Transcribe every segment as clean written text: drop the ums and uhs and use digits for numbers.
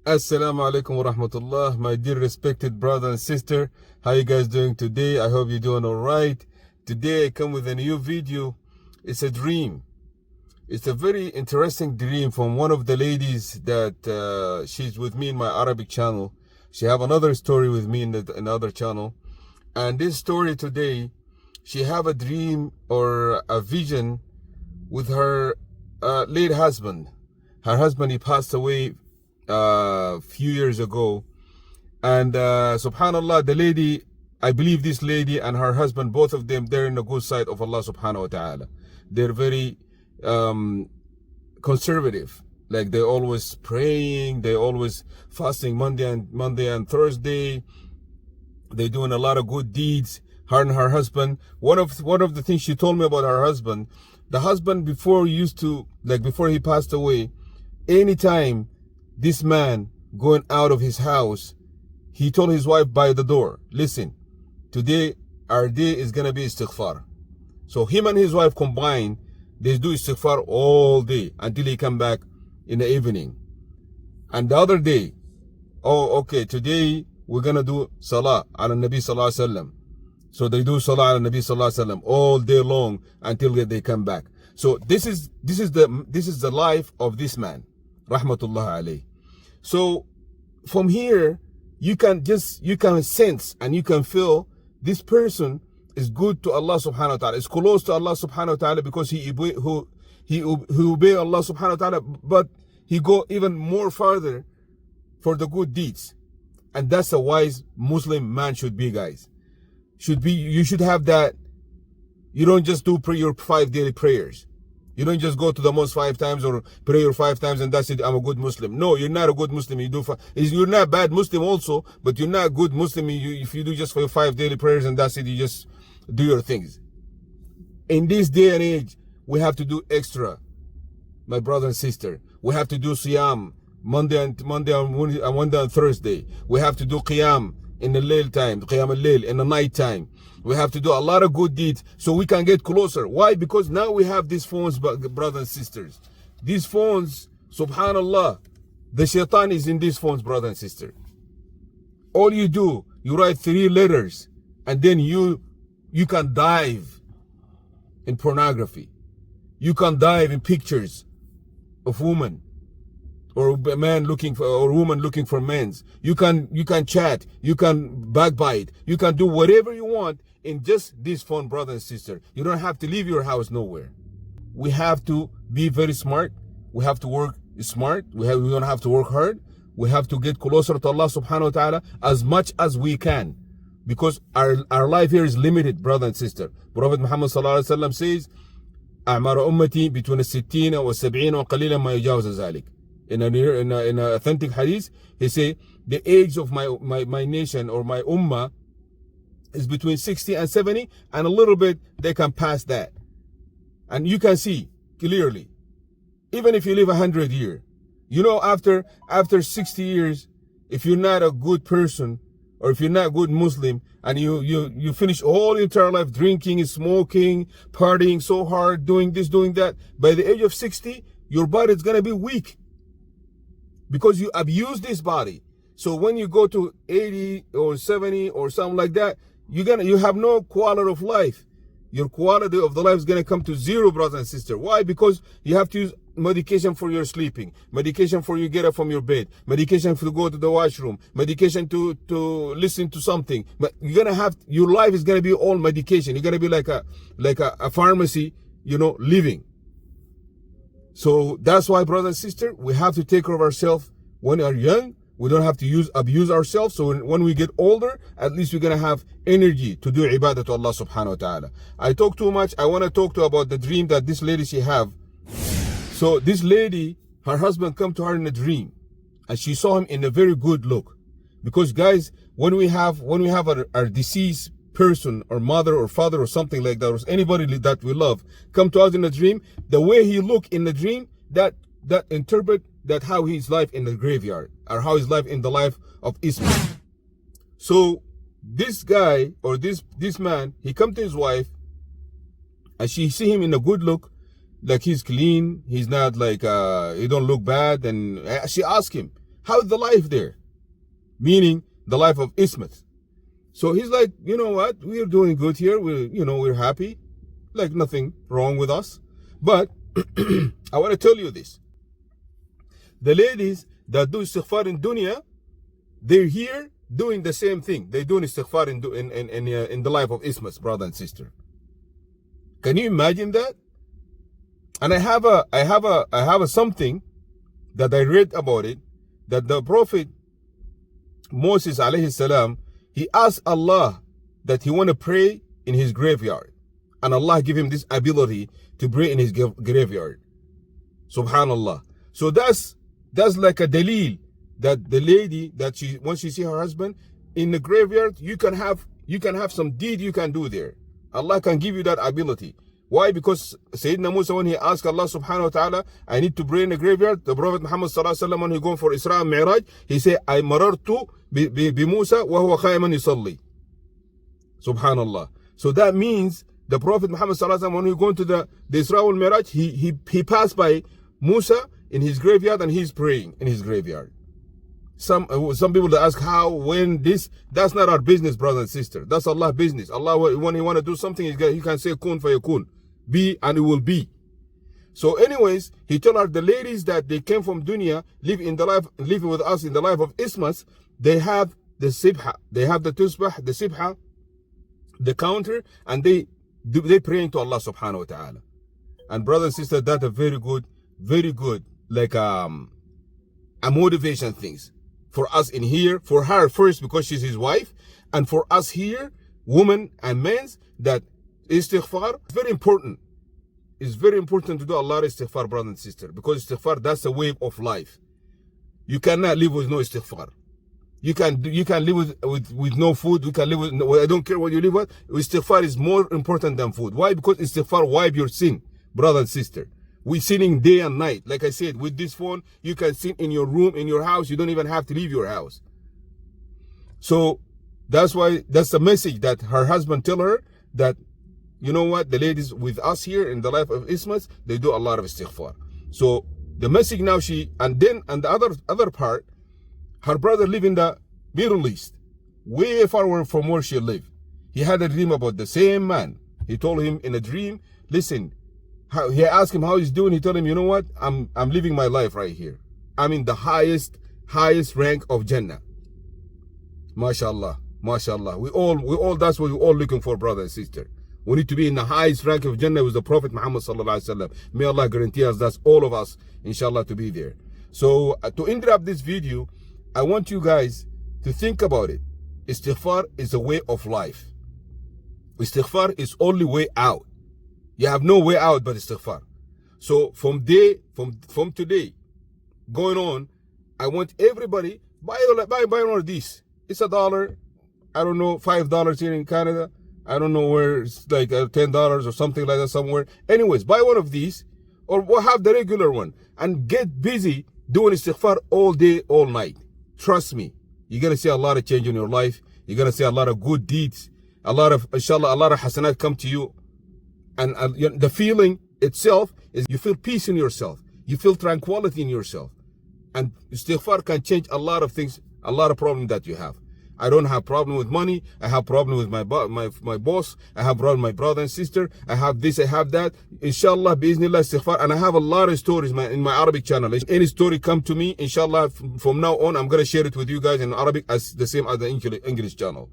Assalamu alaikum wa rahmatullah, my dear respected brother and sister. How you guys doing today? I hope you're doing all right. Today I come with a new video. It's a dream. It's a very interesting dream from one of the ladies that she's with me in my Arabic channel. She have another story with me in another channel. And this story today, she have a dream or a vision with her late husband. Her husband, he passed away few years ago, and subhanallah, the lady, I believe this lady and her husband, both of them, they're in the good side of Allah subhanahu wa ta'ala. They're very conservative, like they're always praying, they're always fasting Monday and Thursday. They're doing a lot of good deeds. Her and her husband, one of the things she told me about her husband, the husband before used to, like before he passed away, anytime this man going out of his house, he told his wife by the door, listen, today our day is gonna be istighfar. So him and his wife combined, they do istighfar all day until he come back in the evening. And the other day, oh okay, today we're gonna do salah ala nabi sallallahu alaihi wasallam. So they do salah ala nabi sallallahu alaihi wasallam all day long until they come back. So this is the life of this man, rahmatullah alayh. So from here, you can sense and you can feel this person is good to Allah subhanahu wa ta'ala, is close to Allah subhanahu wa ta'ala, because he obey Allah subhanahu wa ta'ala, but he go even more farther for the good deeds. And that's a wise Muslim man should be, guys. You should have that. You don't just do your 5 daily prayers. You don't just go to the mosque 5 times or pray your 5 times and that's it, I'm a good Muslim. No, you're not a good Muslim. You're not a bad Muslim also, but you're not a good Muslim if you do just for your 5 daily prayers and that's it, you just do your things. In this day and age, we have to do extra, my brother and sister. We have to do Siyam Monday and Thursday. We have to do Qiyam in the Layl time, Qiyam al-Layl in the night time. We have to do a lot of good deeds so we can get closer. Why? Because now we have these phones, brothers and sisters. These phones, subhanallah, the shaitan is in these phones, brother and sister. All you do, you write 3 letters and then you can dive in pornography. You can dive in pictures of women, or a man looking for, or a woman looking for men's. You can chat, you can backbite, you can do whatever you want in just this phone, brother and sister. You don't have to leave your house nowhere. We have to be very smart. We have to work smart. We don't have to work hard. We have to get closer to Allah subhanahu wa ta'ala as much as we can, because our life here is limited, brother and sister. Prophet Muhammad sallallahu alaihi wasallam says, أعمار أمتي between 60 و70 وقليلا ما يجاوز ذلك. In an authentic hadith, he say the age of my nation or my ummah is between 60 and 70, and a little bit they can pass that. And you can see clearly, even if you live 100 years, you know, after 60 years, if you're not a good person or if you're not a good Muslim and you finish all your entire life drinking, smoking, partying so hard, doing this, doing that, by the age of 60, your body is gonna be weak, because you abuse this body. So when you go to 80 or 70 or something like that, you have no quality of life. Your quality of the life is going to come to 0, brother and sister. Why? Because you have to use medication for your sleeping, medication for you get up from your bed, medication to go to the washroom, medication to listen to something. But you're going to have, your life is going to be all medication. You're going to be like a pharmacy, living. So that's why, brother and sister, we have to take care of ourselves when we are young. We don't have to abuse ourselves. So when we get older, at least we're going to have energy to do ibadah to Allah subhanahu wa ta'ala. I talk too much. I want to talk to about the dream that this lady she have. So this lady, her husband come to her in a dream, and she saw him in a very good look. Because guys, when we have our deceased person or mother or father or something like that, or anybody that we love come to us in a dream, the way he look in the dream, that interpret that how his life in the graveyard, or how his life in the life of Ismail. So this guy or this man, he come to his wife and she see him in a good look, like he's clean, he's not like he don't look bad. And she asked him, How's the life there? Meaning the life of Ismet. So he's like, you know what? We're doing good here. We're happy. Like nothing wrong with us. But I want to tell you this. The ladies that do istighfar in dunya, they're here doing the same thing. They're doing istighfar in the life of Ismet, brother and sister. Can you imagine that? And I have a something that I read about it, that the Prophet Moses alayhi salam, he asked Allah that he want to pray in his graveyard, and Allah give him this ability to pray in his graveyard. Subhanallah. So that's like a dalil that the lady that once she see her husband in the graveyard, you can have some deed you can do there. Allah can give you that ability. Why? Because Sayyidina Musa, when he asked Allah subhanahu wa ta'ala, I need to pray in the graveyard, the Prophet Muhammad sallallahu alaihi wasallam, when he going for Isra and Mi'raj, he said, I marartu bi Musa wa huwa qa'iman yusalli. Subhanallah. So that means the Prophet Muhammad sallallahu alaihi wasallam, when he going to the Isra and Mi'raj, he passed by Musa in his graveyard and he's praying in his graveyard. Some people ask how, when, this. That's not our business, brother and sister. That's Allah's business. Allah, when he want to do something, he can say kun fayakun. Be and it will be. So anyways, he told her the ladies that they came from dunya, living with us in the life of Ismas, they have the sibha, they have the tusbah, the sibha, the counter, and they praying to Allah subhanahu wa ta'ala. And brother and sister, that's a very good, like a motivation things for us in here, for her first because she's his wife, and for us here, women and men, that istighfar is very important. It's very important to do a lot of istighfar, brother and sister, because istighfar, that's a way of life. You cannot live with no istighfar. You can live with no food. You can live with I don't care what you live with. Istighfar is more important than food. Why? Because istighfar wipe your sin, brother and sister. We're sinning day and night. Like I said, with this phone, you can sin in your room, in your house. You don't even have to leave your house. So that's why, that's the message that her husband tell her, that, you know what, the ladies with us here in the life of Ismas, they do a lot of istighfar. So the message now, and the other part, her brother live in the Middle East, way far from where she lived. He had a dream about the same man. He told him in a dream, listen, he asked him how he's doing. He told him, you know what, I'm living my life right here. I'm in the highest rank of Jannah. MashaAllah, MashaAllah. We all, that's what we're all looking for, brother and sister. We need to be in the highest rank of Jannah with the Prophet Muhammad sallallahu alaihi wasallam. May Allah guarantee us, that's all of us, inshallah, to be there. So to interrupt this video, I want you guys to think about it. Istighfar is a way of life. Istighfar is only way out. You have no way out but istighfar. So from today going on, I want everybody buy one of these. It's $1. I don't know, $5 here in Canada. I don't know where it's like $10 or something like that somewhere. Anyways, buy one of these, or have the regular one, and get busy doing istighfar all day, all night. Trust me, you're gonna see a lot of change in your life. You're gonna see a lot of good deeds, inshallah, a lot of hasanat come to you. And the feeling itself is you feel peace in yourself. You feel tranquility in yourself. And istighfar can change a lot of things, a lot of problems that you have. I don't have problem with money. I have problem with my boss. I have problem with my brother and sister. I have this, I have that. Inshallah, biiznillah, istighfar. And I have a lot of stories in my Arabic channel. Any story come to me, inshallah, from now on, I'm going to share it with you guys in Arabic as the same as the English channel.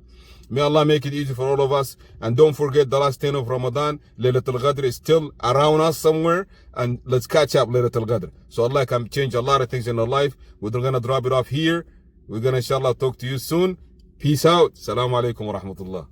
May Allah make it easy for all of us. And don't forget the last 10 of Ramadan. Laylatul Qadr is still around us somewhere. And let's catch up Laylatul Qadr. So Allah can change a lot of things in our life. We're going to drop it off here. We're going to inshallah talk to you soon. Peace out. Assalamu alaikum wa rahmatullah.